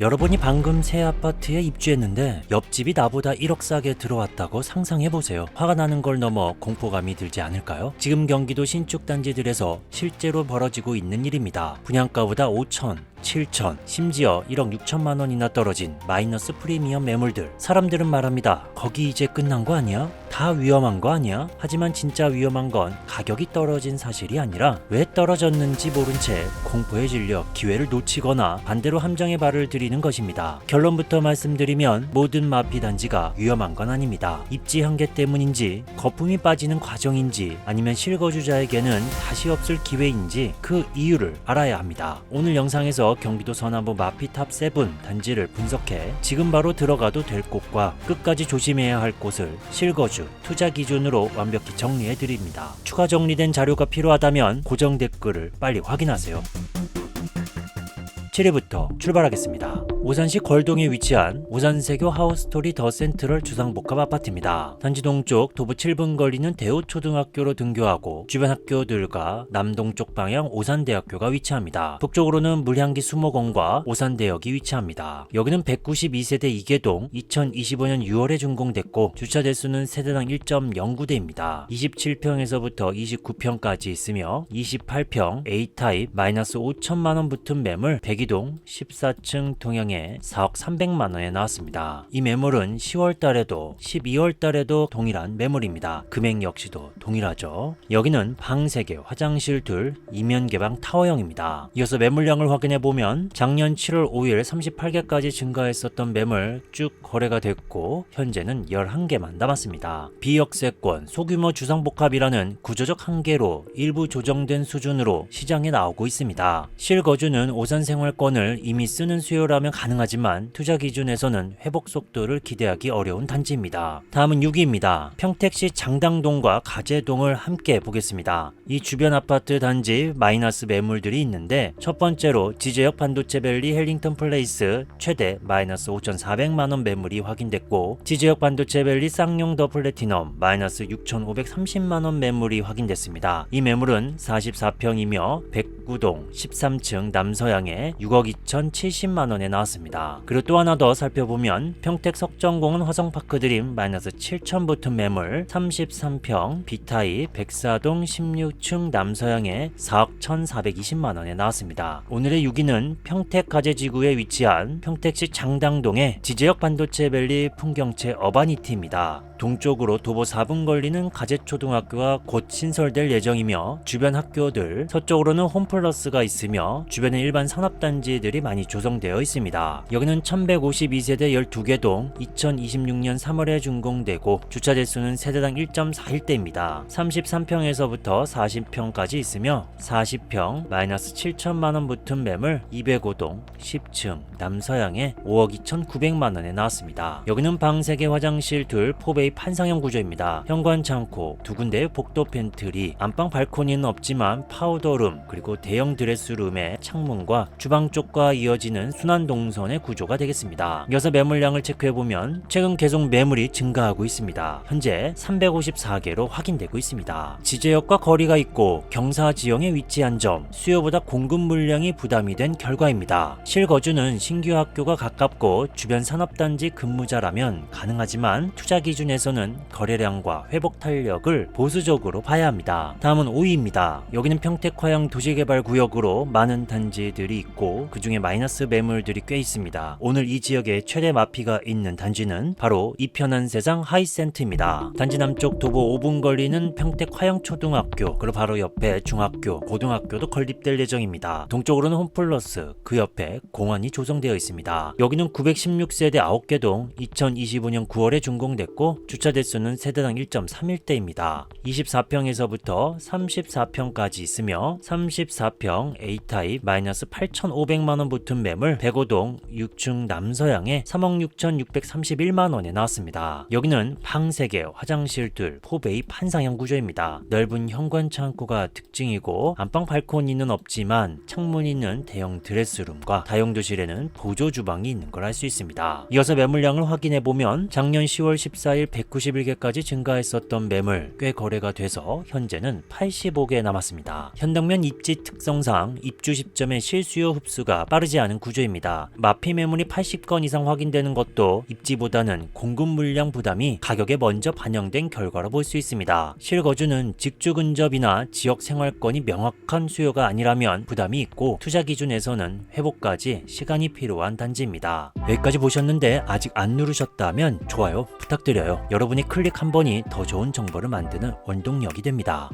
여러분이 방금 새 아파트에 입주했는데 옆집이 나보다 1억 싸게 들어왔다고 상상해보세요. 화가 나는 걸 넘어 공포감이 들지 않을까요? 지금 경기도 신축 단지들에서 실제로 벌어지고 있는 일입니다. 분양가보다 5천, 7천, 심지어 1억 6천만 원이나 떨어진 마이너스 프리미엄 매물들. 사람들은 말합니다. 거기 이제 끝난 거 아니야? 다 위험한 거 아니야? 하지만 진짜 위험한 건 가격이 떨어진 사실이 아니라 왜 떨어졌는지 모른 채 공포에 질려 기회를 놓치거나 반대로 함정에 발을 들이는 것입니다. 결론부터 말씀드리면 모든 마피 단지가 위험한 건 아닙니다. 입지 한계 때문인지 거품이 빠지는 과정인지 아니면 실거주자에게는 다시 없을 기회인지 그 이유를 알아야 합니다. 오늘 영상에서 경기도 서남부 마피탑 7 단지를 분석해 지금 바로 들어가도 될 곳과 끝까지 조심해야 할 곳을 실거주, 투자 기준으로 완벽히 정리해 드립니다. 추가 정리된 자료가 필요하다면 고정 댓글을 빨리 확인하세요. 7위부터 출발하겠습니다. 오산시 걸동에 위치한 오산세교 하우스토리 더 센트럴 주상복합 아파트입니다. 단지 동쪽 도보 7분 거리는 대우초등학교로 등교하고 주변 학교들과 남동쪽 방향 오산대학교가 위치합니다. 북쪽으로는 물향기 수목원과 오산대역이 위치합니다. 여기는 192세대 2개동 2025년 6월에 준공됐고 주차 대수는 세대당 1.09대입니다. 27평에서부터 29평까지 있으며 28평 A타입 마이너스 5천만원 붙은 매물 102동 14층 동향에 4억 300만원에 나왔습니다. 이 매물은 10월달에도 12월달에도 동일한 매물입니다. 금액 역시도 동일하죠. 여기는 방 3개, 화장실 2, 이면 개방 타워형입니다. 이어서 매물량을 확인해보면 작년 7월 5일 38개까지 증가했었던 매물 쭉 거래가 됐고 현재는 11개만 남았습니다. 비역세권, 소규모 주상복합이라는 구조적 한계로 일부 조정된 수준으로 시장에 나오고 있습니다. 실거주는 오산생활권을 이미 쓰는 수요라면 가능하지만 투자 기준에서는 회복 속도를 기대하기 어려운 단지입니다. 다음은 6위입니다. 평택시 장당동과 가재동을 함께 보겠습니다. 이 주변 아파트 단지 마이너스 매물들이 있는데 첫 번째로 지제역 반도체밸리 헬링턴 플레이스 최대 마이너스 5,400만원 매물이 확인됐고 지제역 반도체밸리 쌍용 더 플래티넘 마이너스 6,530만원 매물이 확인됐습니다. 이 매물은 44평이며 109동 13층 남서향에 6억 2,070만원에 나왔습니다. 그리고 또 하나 더 살펴보면 평택 석정공원 화성파크 드림 마이너스 7천 붙은 매물 33평 B타입 104동 16층 남서향에 4억 1,420만원에 나왔습니다. 오늘의 6위는 평택 가재지구에 위치한 평택시 장당동의 지제역 반도체밸리 풍경채 어바니티입니다. 동쪽으로 도보 4분 걸리는 가재초등학교가 곧 신설될 예정이며 주변 학교들, 서쪽으로는 홈플러스가 있으며 주변에 일반 산업단지들이 많이 조성되어 있습니다. 여기는 1152세대 12개동 2026년 3월에 준공되고 주차 대수는 세대당 1.41대입니다. 33평에서부터 40평까지 있으며 40평 마이너스 7천만원 붙은 매물 205동 10층 남서향에 5억 2,900만원에 나왔습니다. 여기는 방 3개 화장실 2 포베이 판상형 구조입니다. 현관 창고, 2군데의 복도 팬트리, 안방 발코니는 없지만 파우더룸 그리고 대형 드레스룸의 창문과 주방 쪽과 이어지는 순환 동선의 구조가 되겠습니다. 이어서 매물량을 체크해보면 최근 계속 매물이 증가하고 있습니다. 현재 354개로 확인되고 있습니다. 지제역과 거리가 있고 경사 지형에 위치한 점, 수요보다 공급 물량이 부담이 된 결과입니다. 실거주는 신규 학교가 가깝고 주변 산업단지 근무자라면 가능하지만 투자 기준에서는 거래량과 회복 탄력을 보수적으로 봐야 합니다. 다음은 5위입니다. 여기는 평택화양 도시개발구역으로 많은 단지들이 있고 그 중에 마이너스 매물들이 꽤 있습니다. 오늘 이 지역에 최대 마피가 있는 단지는 바로 이편한 세상 하이센트입니다. 단지 남쪽 도보 5분 걸리는 평택화양초등학교 그리고 바로 옆에 중학교, 고등학교도 건립될 예정입니다. 동쪽으로는 홈플러스, 그 옆에 공원이 조성되어 있습니다. 여기는 916세대 9개동 2025년 9월에 준공됐고 주차 대수는 세대당 1.31대입니다. 24평에서부터 34평까지 있으며 34평 A타입 마이너스 8,500만원 붙은 매물 105동 6층 남서향에 3억 6,631만원에 나왔습니다. 여기는 방 3개, 화장실 2, 포베이 판상형 구조입니다. 넓은 현관 창고가 특징이고 안방 발코니는 없지만 창문 있는 대형 드레스룸과 다용도실에는 보조 주방이 있는 걸 알 수 있습니다. 이어서 매물량을 확인해보면 작년 10월 14일 191개까지 증가했었던 매물 꽤 거래가 돼서 현재는 85개 남았습니다. 현덕면 입지 특성상 입주 시점의 실수요 흡수가 빠르지 않은 구조입니다. 마피 매물이 80건 이상 확인되는 것도 입지보다는 공급 물량 부담이 가격에 먼저 반영된 결과로 볼 수 있습니다. 실거주는 직주 근접이나 지역 생활권이 명확한 수요가 아니라면 부담이 있고 투자 기준에서는 회복까지 시간이 필요한 단지입니다. 여기까지 보셨는데 아직 안 누르셨다면 좋아요 부탁드려요. 여러분이 클릭 한 번이 더 좋은 정보를 만드는 원동력이 됩니다.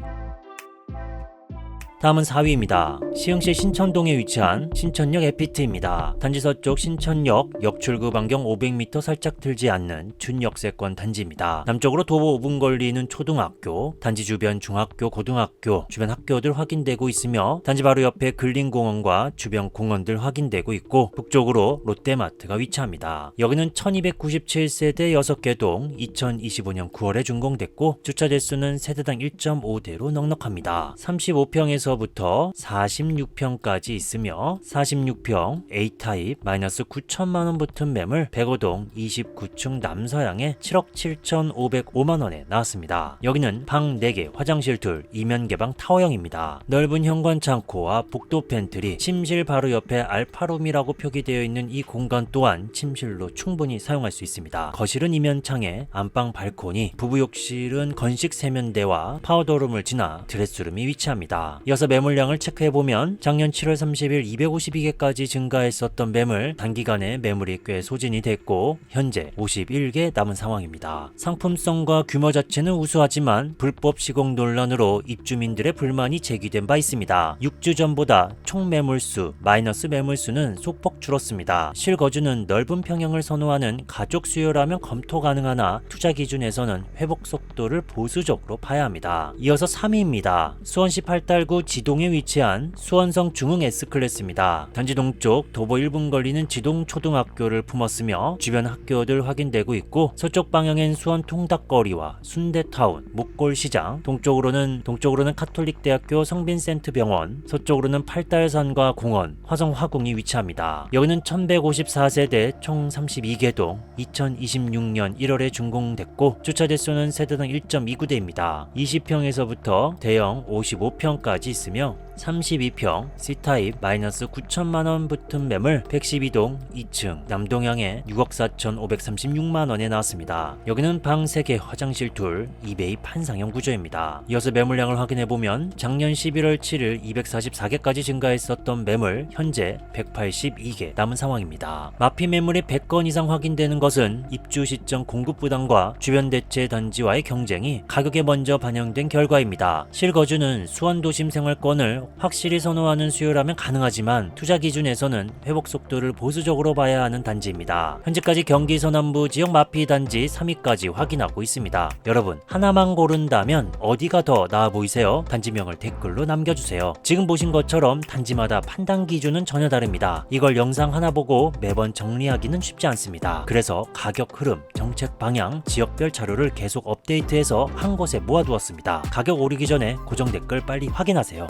다음은 4위입니다. 시흥시 신천동에 위치한 신천역 에피트입니다. 단지 서쪽 신천역 역출구 반경 500m 살짝 들지 않는 준역세권 단지입니다. 남쪽으로 도보 5분 걸리는 초등학교, 단지 주변 중학교, 고등학교, 주변 학교들 확인되고 있으며 단지 바로 옆에 근린공원과 주변 공원들 확인되고 있고 북쪽으로 롯데마트가 위치합니다. 여기는 1297세대 6개 동 2025년 9월에 준공됐고 주차 대수는 세대당 1.5대로 넉넉합니다. 35평에서 부터 46평까지 있으며 46평 A타입 마이너스 9천만원 붙은 매물 105동 29층 남서양에 7억 7,505만원에 나왔습니다. 여기는 방 4개, 화장실 둘, 이면 개방 타워형입니다. 넓은 현관 창고와 복도 팬트리, 침실 바로 옆에 알파룸이라고 표기되어 있는 이 공간 또한 침실로 충분히 사용할 수 있습니다. 거실은 이면 창에, 안방 발코니, 부부욕실은 건식 세면대와 파우더룸을 지나 드레스룸이 위치합니다. 이어서 매물량을 체크해보면 작년 7월 30일 252개까지 증가했었던 매물 단기간에 매물이 꽤 소진이 됐고 현재 51개 남은 상황입니다. 상품성과 규모 자체는 우수하지만 불법 시공 논란으로 입주민들의 불만이 제기된 바 있습니다. 6주 전보다 총 매물수 마이너스 매물수는 소폭 줄었습니다. 실거주는 넓은 평형을 선호하는 가족 수요라면 검토 가능하나 투자 기준에서는 회복 속도를 보수적으로 봐야 합니다. 이어서 3위입니다. 수원시 팔달구 지동에 위치한 수원성 중흥 S클래스입니다. 단지 동쪽 도보 1분 걸리는 지동 초등학교를 품었으며 주변 학교들 확인되고 있고 서쪽 방향엔 수원 통닭거리와 순대타운, 목골시장, 동쪽으로는 카톨릭대학교 성빈센트병원, 서쪽으로는 팔달산과 공원, 화성화궁이 위치합니다. 여기는 1154세대 총 32개 동 2026년 1월에 준공됐고 주차 대수는 세대당 1.29대입니다. 20평에서부터 대형 55평까지 있으며 32평 C타입 마이너스 9천만원 붙은 매물 112동 2층 남동향에 6억 4,536만원에 나왔습니다. 여기는 방 3개 화장실 둘 2베이 판상형 구조입니다. 이어서 매물량을 확인해보면 작년 11월 7일 244개까지 증가했었던 매물 현재 182개 남은 상황입니다. 마피 매물이 100건 이상 확인되는 것은 입주 시점 공급 부담과 주변 대체 단지와의 경쟁이 가격에 먼저 반영된 결과입니다. 실거주는 수원 도심 생활권을 확실히 선호하는 수요라면 가능하지만 투자 기준에서는 회복 속도를 보수적으로 봐야 하는 단지입니다. 현재까지 경기 서남부 지역 마피 단지 3위까지 확인하고 있습니다. 여러분 하나만 고른다면 어디가 더 나아 보이세요? 단지명을 댓글로 남겨주세요. 지금 보신 것처럼 단지마다 판단 기준은 전혀 다릅니다. 이걸 영상 하나 보고 매번 정리하기는 쉽지 않습니다. 그래서 가격 흐름, 정책 방향, 지역별 자료를 계속 업데이트해서 한 곳에 모아두었습니다. 가격 오르기 전에 고정 댓글 빨리 확인하세요.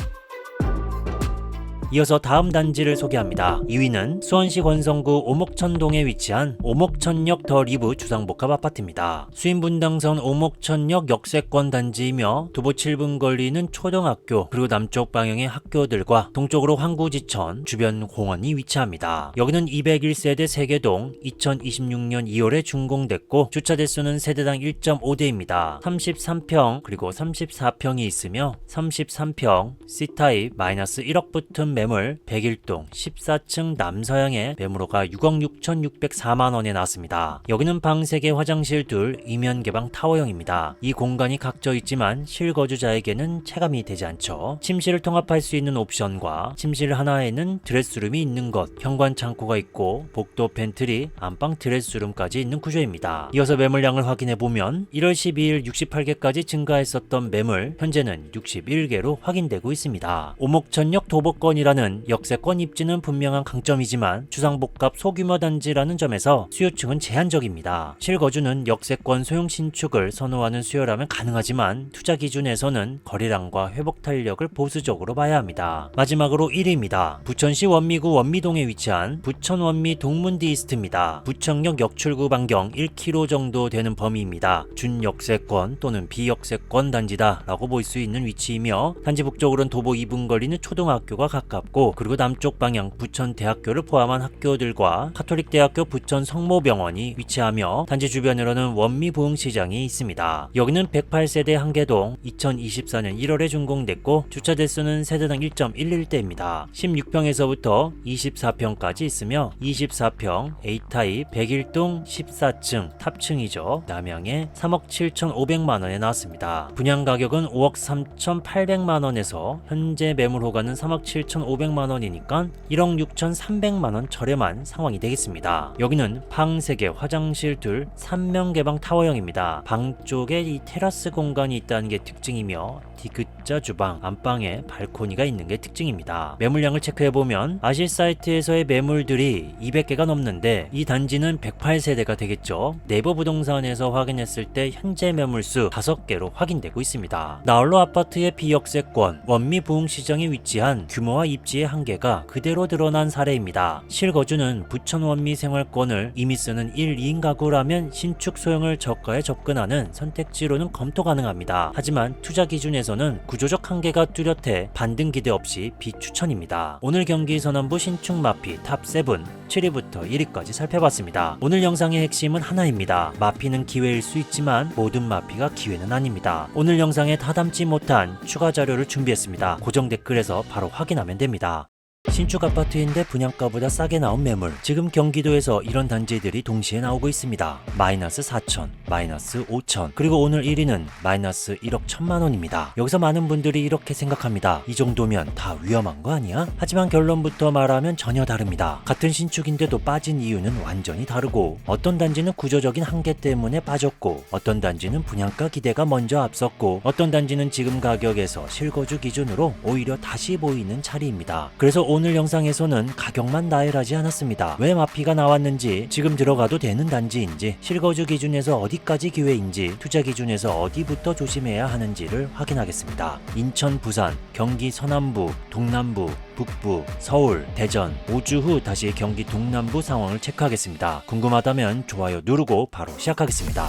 이어서 다음 단지를 소개합니다. 2위는 수원시 권성구 오목천동에 위치한 오목천역 더 리브 주상복합 아파트입니다. 수인분당선 오목천역 역세권 단지이며 도보 7분 걸리는 초등학교 그리고 남쪽 방향의 학교들과 동쪽으로 황구지천 주변 공원이 위치합니다. 여기는 201세대 3개동 2026년 2월에 준공됐고 주차 대수는 세대당 1.5대입니다. 33평 그리고 34평이 있으며 33평 C타입 마이너스 1억 붙은 매물 101동 14층 남서향의 매물호가 6억 6,604만원에 나왔습니다. 여기는 방 3개 화장실 둘 이면 개방 타워형입니다. 이 공간이 각져 있지만 실거주자에게는 체감이 되지 않죠. 침실을 통합할 수 있는 옵션과 침실 하나에는 드레스룸이 있는 것, 현관 창고가 있고 복도 팬트리, 안방 드레스룸까지 있는 구조입니다. 이어서 매물량을 확인해보면 1월 12일 68개까지 증가했었던 매물 현재는 61개로 확인되고 있습니다. 오목천역 도보권이라 주상복합형이라는 역세권 입지는 분명한 강점이지만 주상복합 소규모 단지라는 점에서 수요층은 제한적입니다. 실거주는 역세권 소형 신축을 선호하는 수요라면 가능하지만 투자 기준에서는 거래량과 회복 탄력을 보수적으로 봐야 합니다. 마지막으로 1위입니다. 부천시 원미구 원미동에 위치한 부천 원미 동문디 이스트입니다. 부천역 역출구 반경 1km 정도 되는 범위입니다. 준역세권 또는 비역세권 단지다 라고 볼 수 있는 위치이며 단지 북쪽으로는 도보 2분 거리는 초등학교가 가깝고 그리고 남쪽 방향 부천대학교를 포함한 학교들과 카톨릭대학교 부천 성모병원이 위치하며 단지 주변으로는 원미부흥시장이 있습니다. 여기는 108세대 한개동 2024년 1월에 준공됐고 주차 대수는 세대당 1.11대입니다. 16평에서부터 24평까지 있으며 24평 A타입 101동 14층 탑층이죠. 남양에 3억 7,500만원에 나왔습니다. 분양 가격은 5억 3,800만원에서 현재 매물 호가는 3억 7,500만원이니까 1억 6,300만원 저렴한 상황이 되겠습니다. 여기는 방 3개, 화장실 둘, 3명 개방 타워형입니다. 방 쪽에 이 테라스 공간이 있다는 게 특징이며 디귿자 주방, 안방에 발코니가 있는 게 특징입니다. 매물량을 체크해보면 아실 사이트에서의 매물들이 200개가 넘는데 이 단지는 108세대가 되겠죠. 네이버 부동산에서 확인했을 때 현재 매물수 5개로 확인되고 있습니다. 나홀로 아파트의 비역세권, 원미부흥시장에 위치한 규모와 입지의 한계가 그대로 드러난 사례입니다. 실거주는 부천 원미 생활권을 이미 쓰는 1, 2인 가구라면 신축 소형을 저가에 접근하는 선택지로는 검토 가능합니다. 하지만 투자 기준에서는 구조적 한계가 뚜렷해 반등 기대 없이 비추천입니다. 오늘 경기 서남부 신축 마피 탑7 7위부터 1위까지 살펴봤습니다. 오늘 영상의 핵심은 하나입니다. 마피는 기회일 수 있지만 모든 마피가 기회는 아닙니다. 오늘 영상에 다 담지 못한 추가 자료를 준비했습니다. 고정 댓글에서 바로 확인하면 됩니다. 신축 아파트인데 분양가보다 싸게 나온 매물. 지금 경기도에서 이런 단지들이 동시에 나오고 있습니다. 마이너스 4천, 마이너스 5천, 그리고 오늘 1위는 마이너스 1억 1천만원입니다. 여기서 많은 분들이 이렇게 생각합니다. 이 정도면 다 위험한 거 아니야? 하지만 결론부터 말하면 전혀 다릅니다. 같은 신축인데도 빠진 이유는 완전히 다르고 어떤 단지는 구조적인 한계 때문에 빠졌고 어떤 단지는 분양가 기대가 먼저 앞섰고 어떤 단지는 지금 가격에서 실거주 기준으로 오히려 다시 보이는 차례입니다. 그래서 오늘 영상에서는 가격만 나열하지 않았습니다. 왜 마피가 나왔는지, 지금 들어가도 되는 단지인지, 실거주 기준에서 어디까지 기회인지, 투자 기준에서 어디부터 조심해야 하는지를 확인하겠습니다. 인천, 부산, 경기 서남부, 동남부, 북부, 서울, 대전, 5주 후 다시 경기 동남부 상황을 체크하겠습니다. 궁금하다면 좋아요 누르고 바로 시작하겠습니다.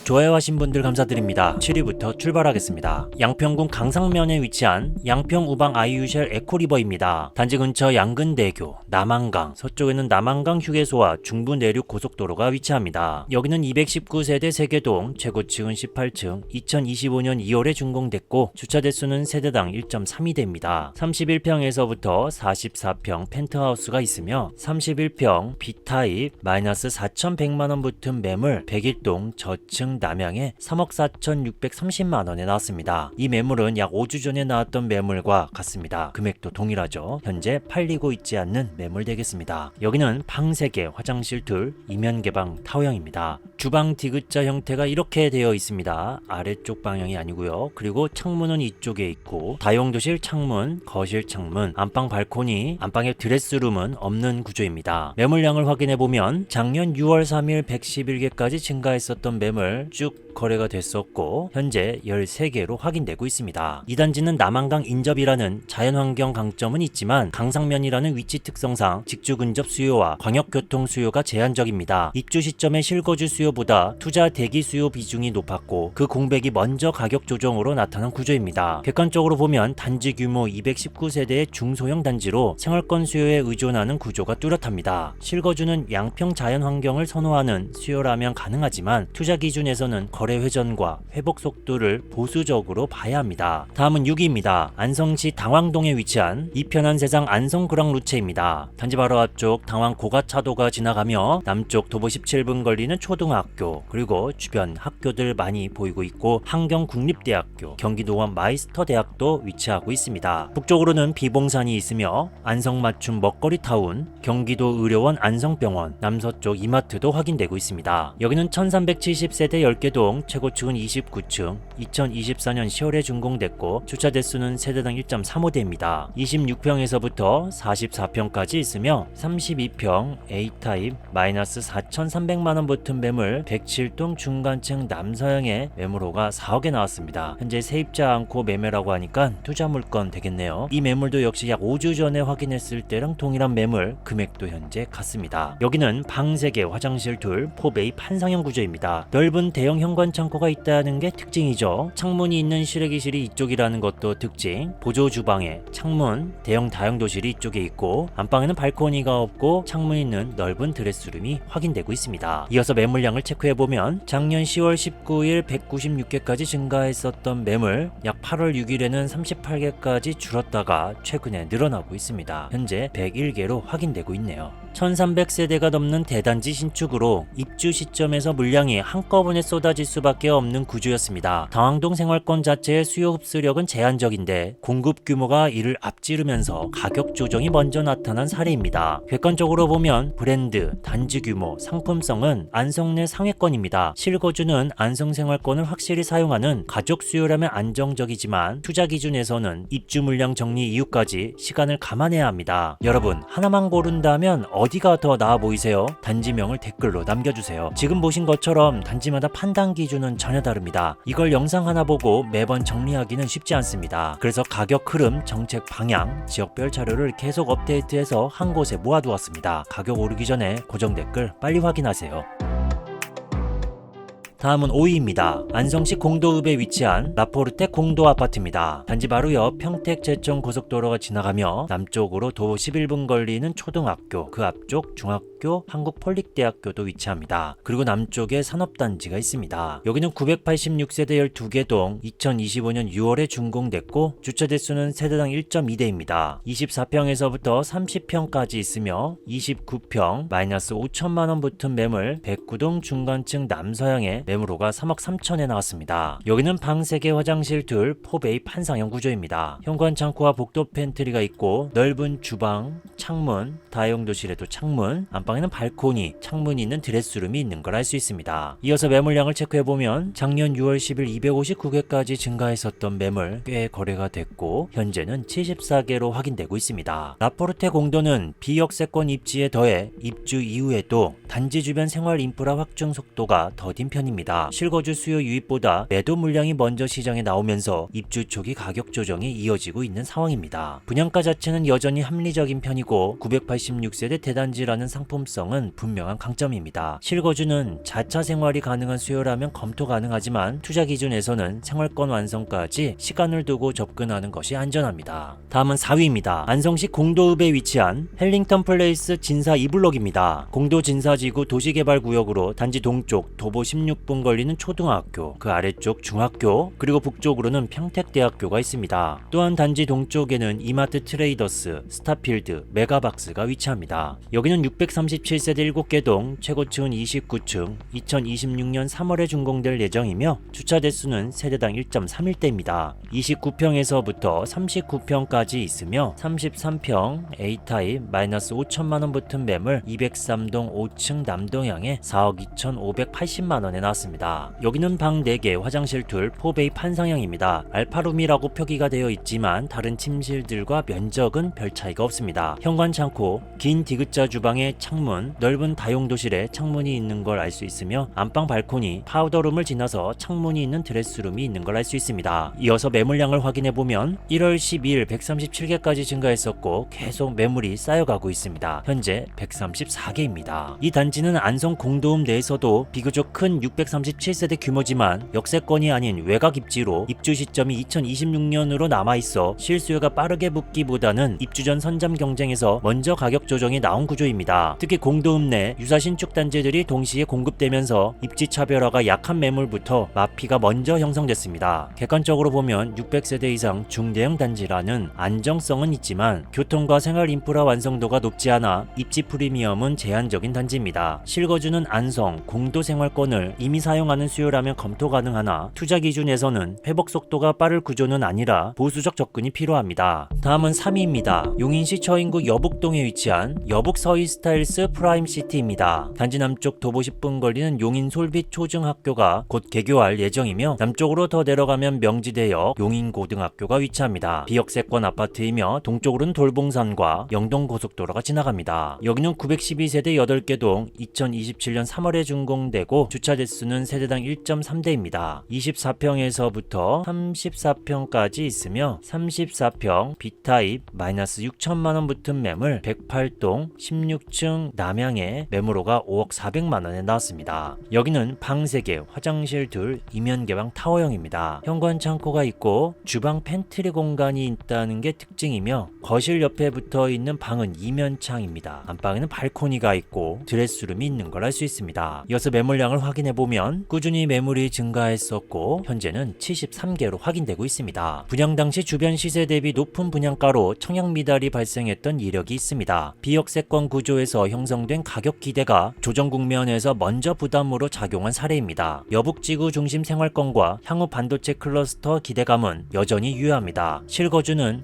좋아요하신 분들 감사드립니다. 7위부터 출발하겠습니다. 양평군 강상면에 위치한 양평우방 아이유쉘 에코리버입니다. 단지 근처 양근대교, 남한강, 서쪽에는 남한강 휴게소와 중부내륙 고속도로가 위치합니다. 여기는 219세대 세개동, 최고층은 18층, 2025년 2월에 준공됐고 주차 대수는 세대당 1.32대입니다. 31평에서부터 44평 펜트하우스가 있으며 31평 B타입 마이너스 4,100만원 붙은 매물 101동 저층 남양에 3억 4,630만원에 나왔습니다. 이 매물은 약 5주 전에 나왔던 매물과 같습니다. 금액도 동일하죠. 현재 팔리고 있지 않는 매물 되겠습니다. 여기는 방 3개, 화장실 둘, 이면 개방 타워형입니다. 주방 디귿자 형태가 이렇게 되어 있습니다. 아래쪽 방향이 아니고요. 그리고 창문은 이쪽에 있고 다용도실 창문, 거실 창문, 안방 발코니, 안방에 드레스룸은 없는 구조입니다. 매물량을 확인해보면 작년 6월 3일 111개까지 증가했었던 매물 쭉 거래가 됐었고 현재 13개로 확인되고 있습니다. 이 단지는 남한강 인접이라는 자연환경 강점은 있지만 강상면이라는 위치 특성상 직주 근접 수요와 광역교통 수요가 제한적입니다. 입주 시점의 실거주 수요보다 투자 대기 수요 비중이 높았고 그 공백이 먼저 가격 조정으로 나타난 구조입니다. 객관적으로 보면 단지 규모 219세대의 중소형 단지로 생활권 수요에 의존하는 구조가 뚜렷합니다. 실거주는 양평 자연환경을 선호하는 수요라면 가능하지만 투자 기준에서는 거래 회전과 회복 속도를 보수적으로 봐야 합니다. 다음은 6위입니다. 안성시 당황동에 위치한 이편한 세상 안성그랑 루체입니다. 단지 바로 앞쪽 당황 고가차도가 지나가며 남쪽 도보 17분 걸리는 초등학교 그리고 주변 학교들 많이 보이고 있고 한경국립대학교, 경기도원 마이스터대학도 위치하고 있습니다. 북쪽으로는 비봉산이 있으며 안성맞춤 먹거리타운, 경기도 의료원 안성병원, 남서쪽 이마트도 확인되고 있습니다. 여기는 1370세대 10개 동, 최고층은 29층, 2024년 10월에 준공됐고 주차 대수는 세대당 1.35대입니다. 26평에서부터 44평까지 있으며 32평 A타입 마이너스 4,300만원 붙은 매물 107동 중간층 남서향의 매물호가 4억에 나왔습니다. 현재 세입자 않고 매매라고 하니까 투자 물건 되겠네요. 이 매물도 역시 약 5주 전에 확인했을 때랑 동일한 매물, 금액도 현재 같습니다. 여기는 방 3개, 화장실 둘, 포베이 판상형 구조입니다. 넓은 대형 현관 창고가 있다는 게 특징이죠. 창문이 있는 실외기실이 이쪽이라는 것도 특징. 보조 주방에 창문, 대형 다용도실이 이쪽에 있고 안방에는 발코니가 없고 창문 있는 넓은 드레스룸이 확인되고 있습니다. 이어서 매물량을 체크해보면 작년 10월 19일 196개까지 증가했었던 매물 약 8월 6일에는 38개까지 줄었다가 최근에 늘어나고 있습니다. 현재 101개로 확인되고 있네요. 1300세대가 넘는 대단지 신축으로 입주 시점에서 물량이 한꺼번에 쏟아질 수밖에 없는 구조였습니다. 당황동 생활권 자체의 수요 흡수력은 제한적인데 공급 규모가 이를 앞지르면서 가격 조정이 먼저 나타난 사례입니다. 객관적으로 보면 브랜드, 단지 규모, 상품성은 안성 내 상위권입니다. 실거주는 안성 생활권을 확실히 사용하는 가족 수요라면 안정적이지만 투자 기준에서는 입주 물량 정리 이후까지 시간을 감안해야 합니다. 여러분, 하나만 고른다면 어디가 더 나아 보이세요? 단지명을 댓글로 남겨주세요. 지금 보신 것처럼 단지마다 판단 기준은 전혀 다릅니다. 이걸 영상 하나 보고 매번 정리하기는 쉽지 않습니다. 그래서 가격 흐름, 정책 방향, 지역별 자료를 계속 업데이트해서 한 곳에 모아두었습니다. 가격 오르기 전에 고정 댓글 빨리 확인하세요. 다음은 5위입니다. 안성시 공도읍에 위치한 라포르테 공도 아파트입니다. 단지 바로 옆 평택 제천 고속도로가 지나가며 남쪽으로 도 11분 걸리는 초등학교, 그 앞쪽 중학교, 한국폴릭대학교도 위치합니다. 그리고 남쪽에 산업단지가 있습니다. 여기는 986세대 12개 동, 2025년 6월에 준공됐고 주차 대수는 세대당 1.2대입니다. 24평에서부터 30평까지 있으며 29평 마이너스 5천만원 붙은 매물 109동 중간층 남서향의 매물호가 3억 3천에 나왔습니다. 여기는 방 3개, 화장실 둘, 포베이 판상형 구조입니다. 현관 창고와 복도 팬트리가 있고 넓은 주방, 창문, 다용도실에도 창문, 안방에는 발코니, 창문이 있는 드레스룸이 있는 걸 알 수 있습니다. 이어서 매물량을 체크해보면 작년 6월 10일 259개까지 증가했었던 매물 꽤 거래가 됐고 현재는 74개로 확인되고 있습니다. 라포르테 공도는 비역세권 입지에 더해 입주 이후에도 단지 주변 생활 인프라 확충 속도가 더딘 편입니다. 실거주 수요 유입보다 매도 물량이 먼저 시장에 나오면서 입주 초기 가격 조정이 이어지고 있는 상황입니다. 분양가 자체는 여전히 합리적인 편이고 986세대 대단지라는 상품성은 분명한 강점입니다. 실거주는 자차 생활이 가능한 수요라면 검토 가능하지만 투자 기준에서는 생활권 완성까지 시간을 두고 접근하는 것이 안전합니다. 다음은 4위입니다. 안성시 공도읍에 위치한 헬링턴 플레이스 진사 2블록입니다. 공도 진사지구 도시개발구역으로 단지 동쪽 도보 16분 걸리는 초등학교, 그 아래쪽 중학교, 그리고 북쪽으로는 평택대학교가 있습니다. 또한 단지 동쪽에는 이마트 트레이더스, 스타필드, 메가박스가 위치합니다. 여기는 637세대 7개 동, 최고층은 29층, 2026년 3월에 준공될 예정이며 주차 대수는 세대당 1.31대입니다. 29평에서부터 39평까지 있으며 33평 A타입 마이너스 5천만원 붙은 매물 203동 5층 남동향에 4억 2,580만원에 나왔습니다. 여기는 방 4개, 화장실 둘, 포베이 판상형입니다. 알파룸이라고 표기가 되어 있지만 다른 침실들과 면적은 별 차이가 없습니다. 현관 창고, 긴 디귿자 주방에 창문, 넓은 다용도실에 창문이 있는 걸 알 수 있으며 안방 발코니, 파우더룸을 지나서 창문이 있는 드레스룸이 있는 걸 알 수 있습니다. 이어서 매물량을 확인해보면 1월 12일 137개까지 증가했었고 계속 매물이 쌓여가고 있습니다. 현재 134개입니다. 이 단지는 안성 공도읍 내에서도 비교적 큰 637세대 규모지만 역세권이 아닌 외곽 입지로 입주 시점이 2026년으로 남아있어 실수요가 빠르게 붙기보다는 입주 전 선점 경쟁에서 먼저 가격 조정이 나온 구조입니다. 특히 공도읍 내 유사 신축 단지들이 동시에 공급되면서 입지 차별화가 약한 매물부터 마피가 먼저 형성됐습니다. 객관적으로 보면 600세대 이상 중대형 단지라는 안정성은 있지만 교통과 생활 인프라 완성도가 높지 않아 입지 프리미엄은 제한적인 단지입니다. 실거주는 안성, 공도 생활권을 이미 이미 사용하는 수요라면 검토 가능하나 투자 기준에서는 회복 속도가 빠를 구조는 아니라 보수적 접근이 필요합니다. 다음은 3위입니다. 용인시 처인구 여북동에 위치한 여북 서희스타일스 프라임시티입니다. 단지 남쪽 도보 10분 거리는 용인 솔빛 초중학교가 곧 개교할 예정이며 남쪽으로 더 내려가면 명지대역 용인고등학교가 위치합니다. 비역세권 아파트이며 동쪽으로는 돌봉산과 영동고속도로가 지나갑니다. 여기는 912세대 8개 동 2027년 3월에 준공되고 주차 대수는 세대당 1.3대입니다. 24평에서부터 34평까지 있으며 34평 B타입 마이너스 6천만원 붙은 매물 108동 16층 남향의 매물호가 5억 400만원에 나왔습니다. 여기는 방 3개, 화장실 둘, 이면 개방 타워형입니다. 현관 창고가 있고 주방 팬트리 공간이 있다는 게 특징이며 거실 옆에 붙어 있는 방은 이면창입니다. 안방에는 발코니가 있고 드레스룸이 있는 걸 알 수 있습니다. 이어서 매물량을 확인해보면 꾸준히 매물이 증가했었고 현재는 73개로 확인되고 있습니다. 분양 당시 주변 시세 대비 높은 분양가로 청약 미달이 발생했던 이력이 있습니다. 비역세권 구조에서 형성된 가격 기대가 조정 국면에서 먼저 부담으로 작용한 사례입니다. 여북지구 중심 생활권과 향후 반도체 클러스터 기대감은 여전히 유효합니다. 실거주는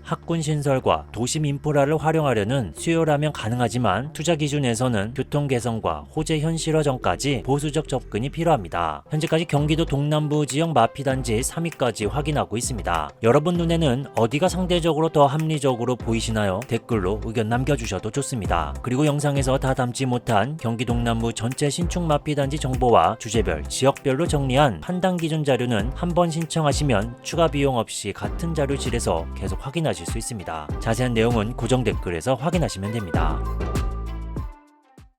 학군 신설과 도심 인프라를 활용하려는 수요라면 가능하지만 투자 기준에서는 교통 개선과 호재 현실화전까지 보수적 접근이 필요합니다. 현재까지 경기도 동남부 지역 마피단지 3위까지 확인하고 있습니다. 여러분 눈에는 어디가 상대적으로 더 합리적으로 보이시나요? 댓글로 의견 남겨주셔도 좋습니다. 그리고 영상에서 다 담지 못한 경기 동남부 전체 신축 마피단지 정보와 주제별, 지역별로 정리한 판단 기준 자료는 한 번 신청하시면 추가 비용 없이 같은 자료실에서 계속 확인하실 수 있습니다. 자세한 내용은 고정 댓글에서 확인하시면 됩니다.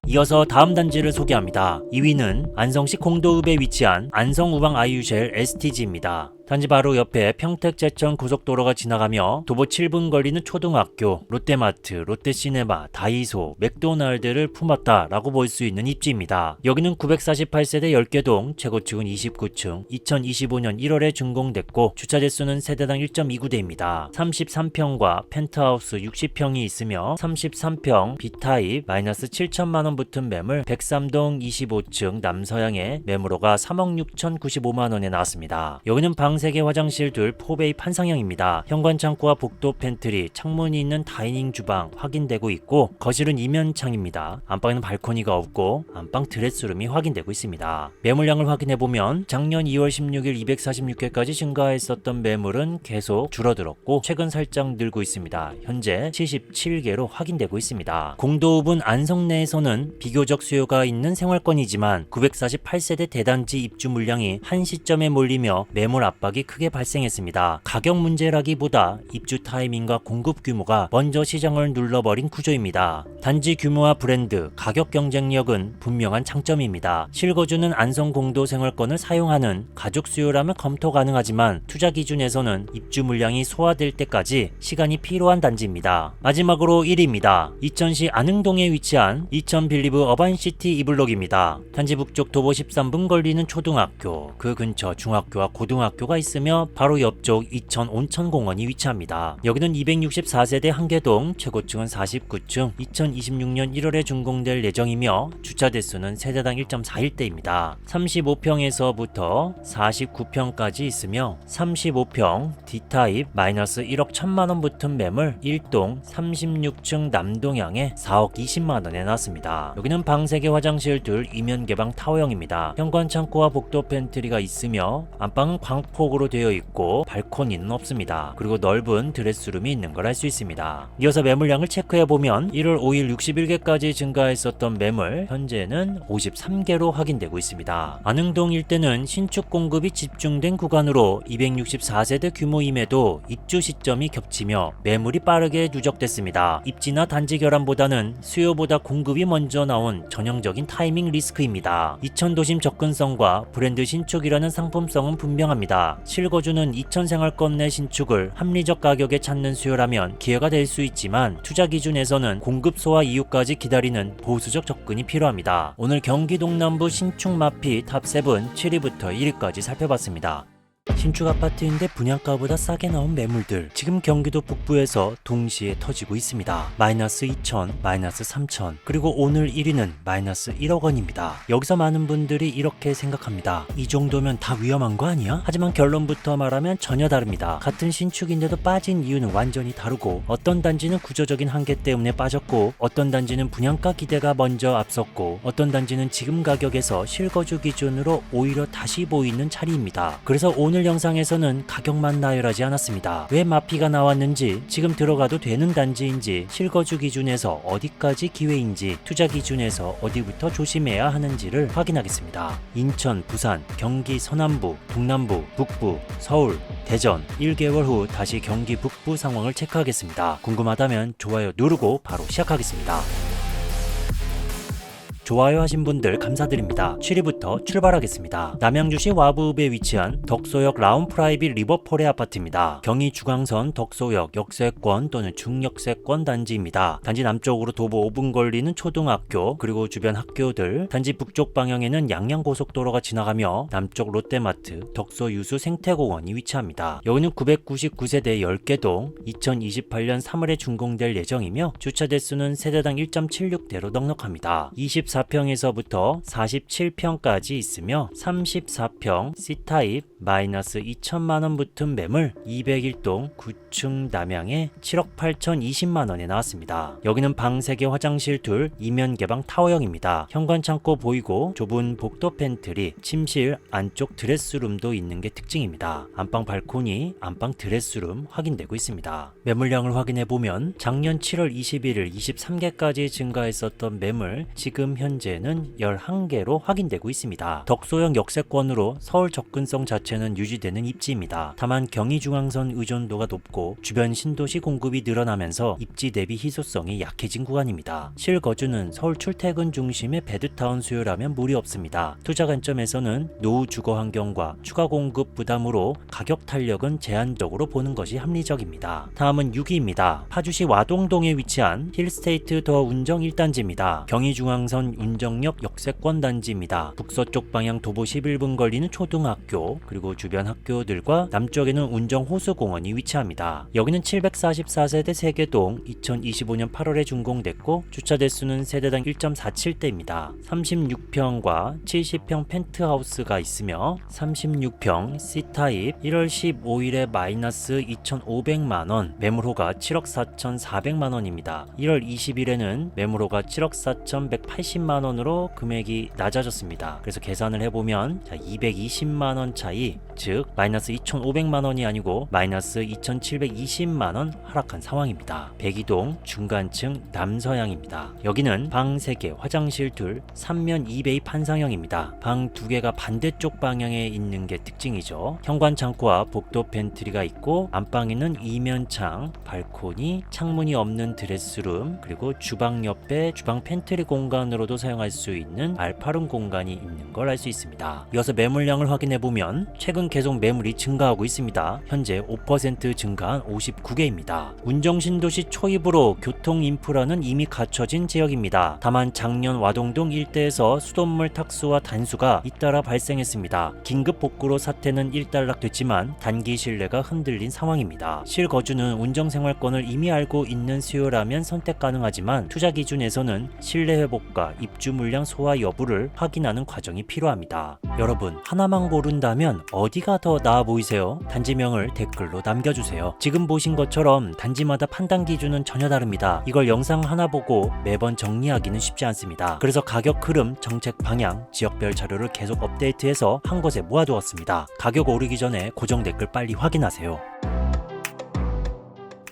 이어서 다음 단지를 소개합니다. 2위는 안성시 공도읍에 위치한 안성우방 아이유쉘 STG입니다. 단지 바로 옆에 평택제천 고속도로가 지나가며 도보 7분 거리는 초등학교, 롯데마트, 롯데시네마, 다이소, 맥도날드를 품었다라고 볼 수 있는 입지입니다. 여기는 948세대 10개 동, 최고층은 29층, 2025년 1월에 준공됐고 주차 대수는 세대당 1.29대입니다. 33평과 펜트하우스 60평이 있으며 33평 B타입 마이너스 7천만원 붙은 매물 103동 25층 남서향의 매물호가 3억 6,095만원에 나왔습니다. 여기는 방 3개 화장실 둘 4베이 판상형입니다. 현관 창고와 복도 팬트리, 창문이 있는 다이닝 주방 확인되고 있고 거실은 이면창입니다. 안방에는 발코니가 없고 안방 드레스룸이 확인되고 있습니다. 매물량을 확인해보면 작년 2월 16일 246개까지 증가했었던 매물은 계속 줄어들었고 최근 살짝 늘고 있습니다. 현재 77개로 확인되고 있습니다. 공도읍은 안성 내에서는 비교적 수요가 있는 생활권이지만 948세대 대단지 입주 물량이 한 시점에 몰리며 매물 압박이 크게 발생했습니다. 가격 문제라기보다 입주 타이밍과 공급 규모가 먼저 시장을 눌러버린 구조입니다. 단지 규모와 브랜드, 가격 경쟁력은 분명한 장점입니다. 실거주는 안성 공도 생활권을 사용하는 가족 수요라면 검토 가능하지만 투자 기준에서는 입주 물량이 소화될 때까지 시간이 필요한 단지입니다. 마지막으로 1위입니다. 이천시 안흥동에 위치한 이천 빌리브 어반시티 이블록입니다. 단지 북쪽 도보 13분 걸리는 초등학교, 그 근처 중학교와 고등학교가 있으며 바로 옆쪽 이천 온천공원이 위치합니다. 여기는 264세대 한개동, 최고층은 49층, 2026년 1월에 준공될 예정이며 주차 대수는 세대당 1.41대입니다. 35평에서부터 49평까지 있으며 35평 D타입 마이너스 1억 1천만원 붙은 매물 1동 36층 남동향에 4억 20만원에 나왔습니다. 여기는 방 3개 화장실 둘 이면 개방 타워형입니다. 현관 창고와 복도 팬트리가 있으며 안방은 광폭으로 되어 있고 발코니는 없습니다. 그리고 넓은 드레스룸이 있는 걸 알 수 있습니다. 이어서 매물량을 체크해보면 1월 5일 61개까지 증가했었던 매물 현재는 53개로 확인되고 있습니다. 안흥동 일대는 신축 공급이 집중된 구간으로 264세대 규모임에도 입주 시점이 겹치며 매물이 빠르게 누적됐습니다. 입지나 단지 결함보다는 수요보다 공급이 먼저 나온 전형적인 타이밍 리스크입니다. 이천 도심 접근성과 브랜드 신축이라는 상품성은 분명합니다. 실거주는 이천 생활권 내 신축을 합리적 가격에 찾는 수요라면 기회가 될 수 있지만 투자 기준에서는 공급 소화 이후까지 기다리는 보수적 접근이 필요합니다. 오늘 경기 동남부 신축 마피 탑7 7위부터 1위까지 살펴봤습니다. 신축 아파트인데 분양가보다 싸게 나온 매물들 지금 경기도 북부에서 동시에 터지고 있습니다. 마이너스 2천, 마이너스 3천, 그리고 오늘 1위는 마이너스 1억 원입니다. 여기서 많은 분들이 이렇게 생각합니다. 이 정도면 다 위험한 거 아니야? 하지만 결론부터 말하면 전혀 다릅니다. 같은 신축인데도 빠진 이유는 완전히 다르고, 어떤 단지는 구조적인 한계 때문에 빠졌고, 어떤 단지는 분양가 기대가 먼저 앞섰고, 어떤 단지는 지금 가격에서 실거주 기준으로 오히려 다시 보이는 자리입니다. 그래서 오늘 영상에서는 가격만 나열하지 않았습니다. 왜 마피가 나왔는지, 지금 들어가도 되는 단지인지, 실거주 기준에서 어디까지 기회인지, 투자 기준에서 어디부터 조심해야 하는지를 확인하겠습니다. 인천, 부산, 경기 서남부, 동남부, 북부, 서울, 대전 1개월 후 다시 경기 북부 상황을 체크하겠습니다. 궁금하다면 좋아요 누르고 바로 시작하겠습니다. 좋아요 하신 분들 감사드립니다. 7위부터 출발하겠습니다. 남양주시 와부읍에 위치한 덕소역 라운 프라이빗 리버폴의 아파트입니다. 경의 중앙선 덕소역 역세권 또는 중역세권 단지입니다. 단지 남쪽으로 도보 5분 걸리는 초등학교, 그리고 주변 학교들, 단지 북쪽 방향에는 양양고속도로가 지나가며 남쪽 롯데마트, 덕소유수 생태공원이 위치합니다. 여기는 999세대 10개 동, 2028년 3월에 준공될 예정이며 주차 대수는 세대당 1.76대로 넉넉합니다. 24평에서부터 47평까지 있으며 34평 C타입 마이너스 2천만원 붙은 매물 201동 9층 남양에 7억 8,020만원에 나왔습니다. 여기는 방 3개 화장실 둘 이면 개방 타워형입니다. 현관 창고 보이고 좁은 복도 팬트리, 침실 안쪽 드레스룸도 있는 게 특징입니다. 안방 발코니, 안방 드레스룸 확인되고 있습니다. 매물량을 확인해보면 작년 7월 21일 23개까지 증가했었던 매물 지금 현재는 11개로 확인되고 있습니다. 덕소형 역세권으로 서울 접근성 자체는 유지되는 입지입니다. 다만 경의중앙선 의존도가 높고 주변 신도시 공급이 늘어나면서 입지 대비 희소성이 약해진 구간입니다. 실거주는 서울 출퇴근 중심의 베드타운 수요라면 무리 없습니다. 투자 관점에서는 노후 주거 환경과 추가 공급 부담으로 가격 탄력은 제한적으로 보는 것이 합리적입니다. 다음은 6위입니다. 파주시 와동동에 위치한 힐스테이트 더 운정 1단지입니다. 경의중앙선 운정역 역세권 단지입니다. 북서쪽 방향 도보 11분 걸리는 초등학교, 그리고 주변 학교들과 남쪽에는 운정 호수공원이 위치합니다. 여기는 744세대 3개동 2025년 8월에 준공됐고 주차 대수는 세대당 1.47대입니다. 36평과 70평 펜트하우스가 있으며 36평 C타입 1월 15일에 마이너스 2,500만원, 매물호가 7억 4,400만원입니다. 1월 20일에는 매물호가 7억 4,180만원으로 금액이 낮아졌습니다. 그래서 계산을 해보면 220만원 차이, 즉 마이너스 2,500만원이 아니고 마이너스 2,720만원 하락한 상황입니다. 백이동 중간층 남서향입니다. 여기는 방 3개, 화장실 둘, 3면 2베이 판상형입니다. 방 2개가 반대쪽 방향에 있는 게 특징이죠. 현관 창고와 복도 팬트리가 있고 안방에는 이면창, 발코니, 창문이 없는 드레스룸, 그리고 주방 옆에 주방 팬트리 공간으로도 사용할 수 있는 알파룸 공간이 있는 걸 알 수 있습니다. 이어서 매물량을 확인해보면 최근 계속 매물이 증가하고 있습니다. 현재 5% 증가한 59개입니다. 운정신도시 초입으로 교통 인프라는 이미 갖춰진 지역입니다. 다만 작년 와동동 일대에서 수돗물 탁수와 단수가 잇따라 발생했습니다. 긴급 복구로 사태는 일단락됐지만 단기 신뢰가 흔들린 상황입니다. 실거주는 운정생활권을 이미 알고 있는 수요라면 선택 가능하지만 투자 기준에서는 신뢰 회복과 입주 물량 소화 여부를 확인하는 과정이 필요합니다. 여러분, 하나만 고른다면 어디가 더 나아 보이세요? 단지명을 댓글로 남겨주세요. 지금 보신 것처럼 단지마다 판단 기준은 전혀 다릅니다. 이걸 영상 하나 보고 매번 정리하기는 쉽지 않습니다. 그래서 가격 흐름, 정책 방향, 지역별 자료를 계속 업데이트해서 한 곳에 모아두었습니다. 가격 오르기 전에 고정 댓글 빨리 확인하세요.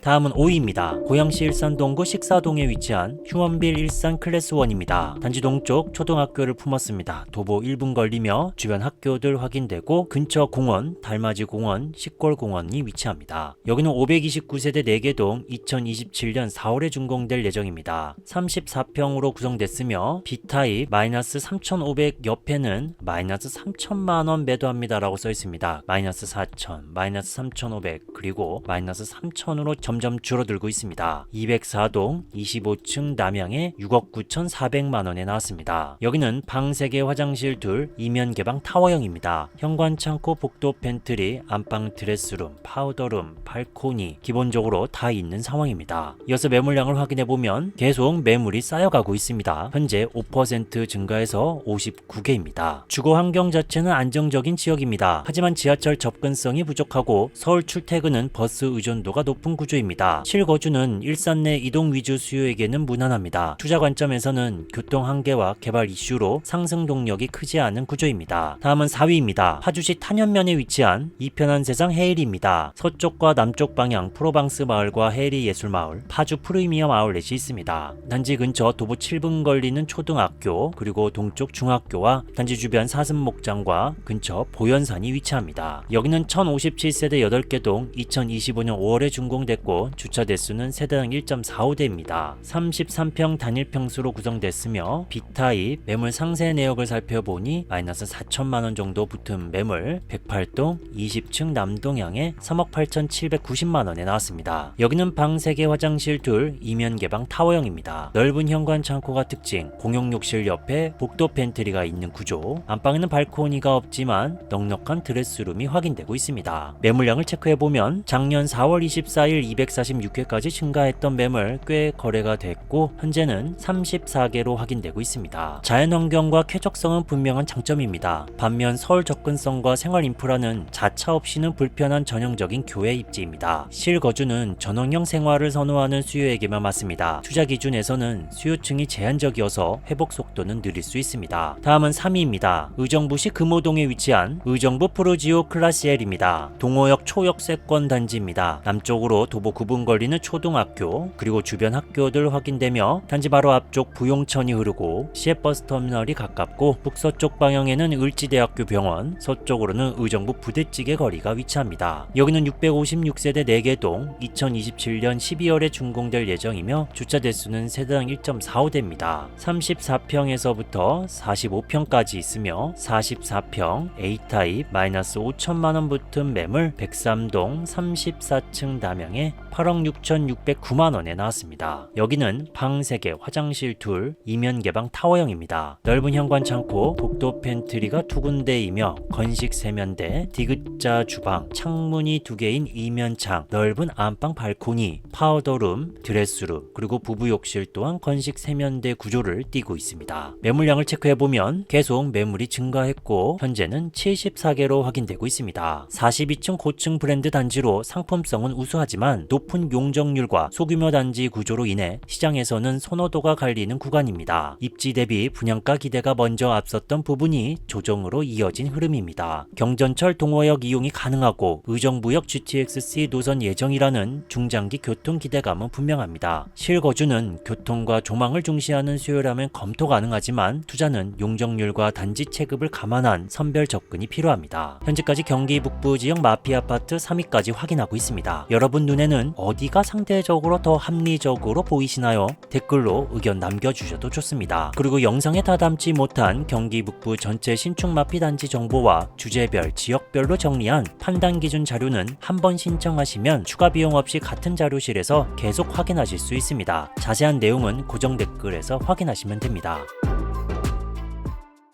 다음은 5위입니다. 고양시 일산동구 식사동에 위치한 휴원빌 일산 클래스1입니다. 단지 동쪽 초등학교를 품었습니다. 도보 1분 걸리며 주변 학교들 확인되고 근처 공원, 달맞이 공원, 식골공원이 위치합니다. 여기는 529세대 4개동 2027년 4월에 준공될 예정입니다. 34평으로 구성됐으며 B타입 마이너스 3,500 옆에는 마이너스 3천만원 매도합니다 라고 써있습니다. 마이너스 4천, 마이너스 3,500, 그리고 마이너스 3천으로 점 점점 줄어들고 있습니다. 204동 25층 남양에 6억 9,400만 원에 나왔습니다. 여기는 방 3개 화장실 둘 이면 개방 타워형입니다. 현관 창고, 복도 팬트리, 안방 드레스룸, 파우더룸, 발코니 기본적으로 다 있는 상황입니다. 이어서 매물량을 확인해보면 계속 매물이 쌓여가고 있습니다. 현재 5% 증가해서 59개입니다. 주거 환경 자체는 안정적인 지역입니다. 하지만 지하철 접근성이 부족하고 서울 출퇴근은 버스 의존도가 높은 구조입니다. 실거주는 일산 내 이동 위주 수요에게는 무난합니다. 투자 관점에서는 교통 한계와 개발 이슈로 상승 동력이 크지 않은 구조입니다. 다음은 4위입니다. 파주시 탄현면에 위치한 이편한 세상 헤이리입니다. 서쪽과 남쪽 방향 프로방스 마을과 헤이리 예술마을, 파주 프리미엄 아울렛이 있습니다. 단지 근처 도보 7분 걸리는 초등학교, 그리고 동쪽 중학교와 단지 주변 사슴목장과 근처 보현산이 위치합니다. 여기는 1057세대 8개 동 2025년 5월에 준공됐고 주차 대수는 세대당 1.45대입니다. 33평 단일 평수로 구성됐으며 B타입 매물 상세 내역을 살펴보니 마이너스 4천만원 정도 붙은 매물 108동 20층 남동향에 3억 8,790만원에 나왔습니다. 여기는 방 3개 화장실 둘 이면 개방 타워형입니다. 넓은 현관 창고가 특징, 공용 욕실 옆에 복도 팬트리가 있는 구조, 안방에는 발코니가 없지만 넉넉한 드레스룸이 확인되고 있습니다. 매물량을 체크해보면 작년 4월 24일 246회까지 증가했던 매물 꽤 거래가 됐고 현재는 34개로 확인되고 있습니다. 자연환경과 쾌적성은 분명한 장점입니다. 반면 서울 접근성과 생활 인프라는 자차 없이는 불편한 전형적인 교외 입지입니다. 실거주는 전원형 생활을 선호하는 수요에게만 맞습니다. 투자 기준에서는 수요층이 제한적이어서 회복 속도는 느릴 수 있습니다. 다음은 3위입니다. 의정부시 금호동에 위치한 의정부 프루지오 클라시엘입니다. 동호역 초역세권 단지입니다. 남쪽으로 도보 9분 걸리는 초등학교 그리고 주변 학교들 확인되며 단지 바로 앞쪽 부용천이 흐르고 시외버스터미널이 가깝고 북서쪽 방향에는 을지대학교 병원, 서쪽으로는 의정부 부대찌개 거리가 위치합니다. 여기는 656세대 4개 동 2027년 12월에 준공될 예정이며 주차 대수는 세대당 1.45대입니다. 34평에서부터 45평까지 있으며 44평 A타입 마이너스 5천만원 붙은 매물 103동 34층 남양에 8억 6,609만원에 나왔습니다. 여기는 방 3개 화장실 둘 이면 개방 타워형입니다. 넓은 현관 창고, 복도 팬트리가 2군데이며 건식 세면대, 디귿자 주방, 창문이 2개인 이면창, 넓은 안방 발코니, 파우더룸, 드레스룸, 그리고 부부 욕실 또한 건식 세면대 구조를 띠고 있습니다. 매물량을 체크해보면 계속 매물이 증가했고 현재는 74개로 확인되고 있습니다. 42층 고층 브랜드 단지로 상품성은 우수하지만 높은 용적률과 소규모 단지 구조로 인해 시장에서는 선호도가 갈리는 구간입니다. 입지 대비 분양가 기대가 먼저 앞섰던 부분이 조정으로 이어진 흐름입니다. 경전철 동호역 이용이 가능하고 의정부역 GTX-C 노선 예정이라는 중장기 교통 기대감은 분명합니다. 실거주는 교통과 조망을 중시하는 수요라면 검토 가능하지만 투자는 용적률과 단지 체급을 감안한 선별 접근이 필요합니다. 현재까지 경기 북부 지역 마피 아파트 3위까지 확인하고 있습니다. 여러분 눈에는 어디가 상대적으로 더 합리적으로 보이시나요? 댓글로 의견 남겨주셔도 좋습니다. 그리고 영상에 다 담지 못한 경기 북부 전체 신축 마피 단지 정보와 주제별, 지역별로 정리한 판단 기준 자료는 한 번 신청하시면 추가 비용 없이 같은 자료실에서 계속 확인하실 수 있습니다. 자세한 내용은 고정 댓글에서 확인하시면 됩니다.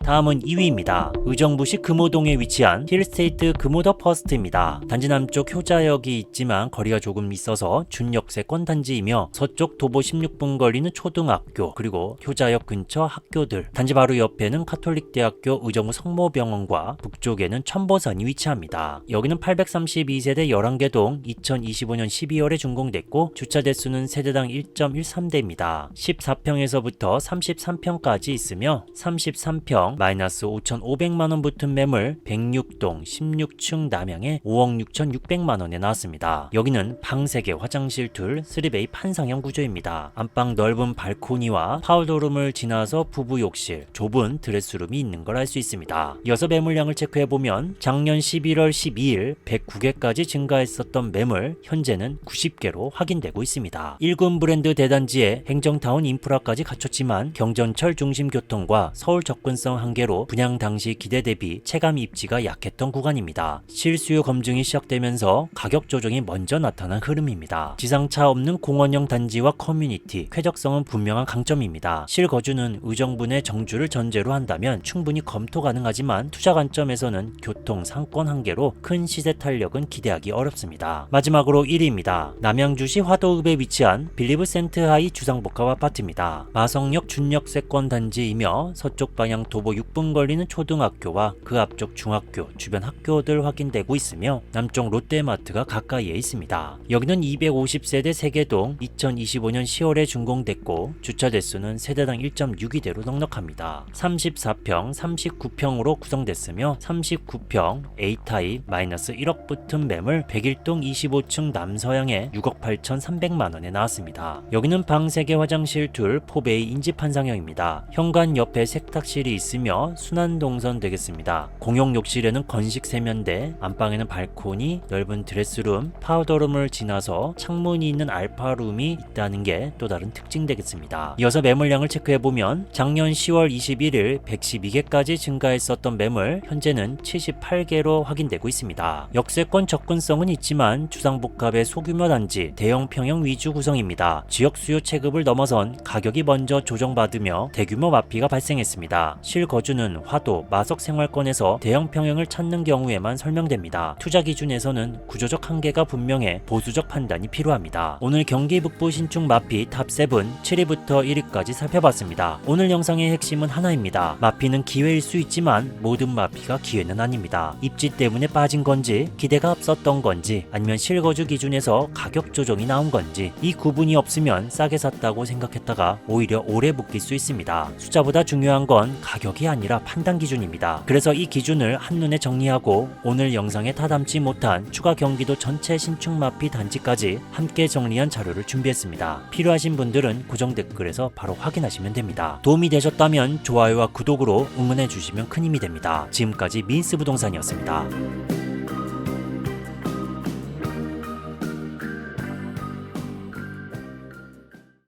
다음은 2위입니다. 의정부시 금호동에 위치한 힐스테이트 금호더 퍼스트입니다. 단지 남쪽 효자역이 있지만 거리가 조금 있어서 준역세권 단지이며 서쪽 도보 16분 걸리는 초등학교 그리고 효자역 근처 학교들, 단지 바로 옆에는 카톨릭대학교 의정부 성모병원과 북쪽에는 천보산이 위치합니다. 여기는 832세대 11개 동 2025년 12월에 준공됐고 주차 대수는 세대당 1.13대입니다. 14평에서부터 33평까지 있으며 33평 마이너스 5,500만원 붙은 매물 106동 16층 남양에 5억 6,600만원에 나왔습니다. 여기는 방 3개 화장실 둘 3베이 판상형 구조입니다. 안방 넓은 발코니와 파우더룸을 지나서 부부 욕실, 좁은 드레스룸이 있는 걸 알 수 있습니다. 이어서 매물량을 체크해보면 작년 11월 12일 109개까지 증가했었던 매물 현재는 90개로 확인되고 있습니다. 1군 브랜드 대단지에 행정타운 인프라까지 갖췄지만 경전철 중심 교통과 서울 접근성 한계로 분양 당시 기대 대비 체감 입지가 약했던 구간입니다. 실수요 검증이 시작되면서 가격 조정이 먼저 나타난 흐름입니다. 지상차 없는 공원형 단지와 커뮤니티, 쾌적성은 분명한 강점입니다. 실거주는 의정부의 정주를 전제로 한다면 충분히 검토 가능하지만 투자 관점에서는 교통, 상권 한계로 큰 시세 탄력은 기대하기 어렵습니다. 마지막으로 1위입니다. 남양주시 화도읍에 위치한 빌리브 센트하이 주상복합 아파트입니다. 마성역 준역세권 단지이며 서쪽 방향 도보 6분 걸리는 초등학교와 그 앞쪽 중학교, 주변 학교들 확인되고 있으며 남쪽 롯데마트가 가까이에 있습니다. 여기는 250세대 세개동 2025년 10월에 준공됐고 주차 대수는 세대당 1.62대로 넉넉합니다. 34평, 39평으로 구성됐으며 39평 A타입 -1억 붙은 매물 101동 25층 남서향에 6억 8,300만원에 나왔습니다. 여기는 방 3개 화장실 둘 포베이 인지판상형입니다. 현관 옆에 세탁실이 있으며 순환동선 되겠습니다. 공용 욕실에는 건식 세면대, 안방에는 발코니, 넓은 드레스룸, 파우더룸을 지나서 창문이 있는 알파룸이 있다는 게 또 다른 특징 되겠습니다. 이어서 매물량을 체크해보면 작년 10월 21일 112개까지 증가했었던 매물 현재는 78개로 확인되고 있습니다. 역세권 접근성은 있지만 주상복합의 소규모 단지, 대형 평형 위주 구성입니다. 지역 수요 체급을 넘어선 가격이 먼저 조정받으며 대규모 마피가 발생했습니다. 실거주는 화도, 마석 생활권에서 대형 평형을 찾는 경우에만 설명됩니다. 투자 기준에서는 구조적 한계가 분명해 보수적 판단이 필요합니다. 오늘 경기 북부 신축 마피 탑7 7위부터 1위까지 살펴봤습니다. 오늘 영상의 핵심은 하나입니다. 마피는 기회일 수 있지만 모든 마피가 기회는 아닙니다. 입지 때문에 빠진 건지, 기대가 앞섰던 건지, 아니면 실거주 기준에서 가격 조정이 나온 건지 이 구분이 없으면 싸게 샀다고 생각했다가 오히려 오래 묶일 수 있습니다. 숫자보다 중요한 건 가격이 아니라 판단 기준입니다. 그래서 이 기준을 한눈에 정리하고 오늘 영상에 다 담지 못한 추가 경기도 전체 신축 마피 단지까지 함께 정리한 자료를 준비했습니다. 필요하신 분들은 고정 댓글에서 바로 확인하시면 됩니다. 도움이 되셨다면 좋아요와 구독으로 응원해 주시면 큰 힘이 됩니다. 지금까지 민스부동산이었습니다.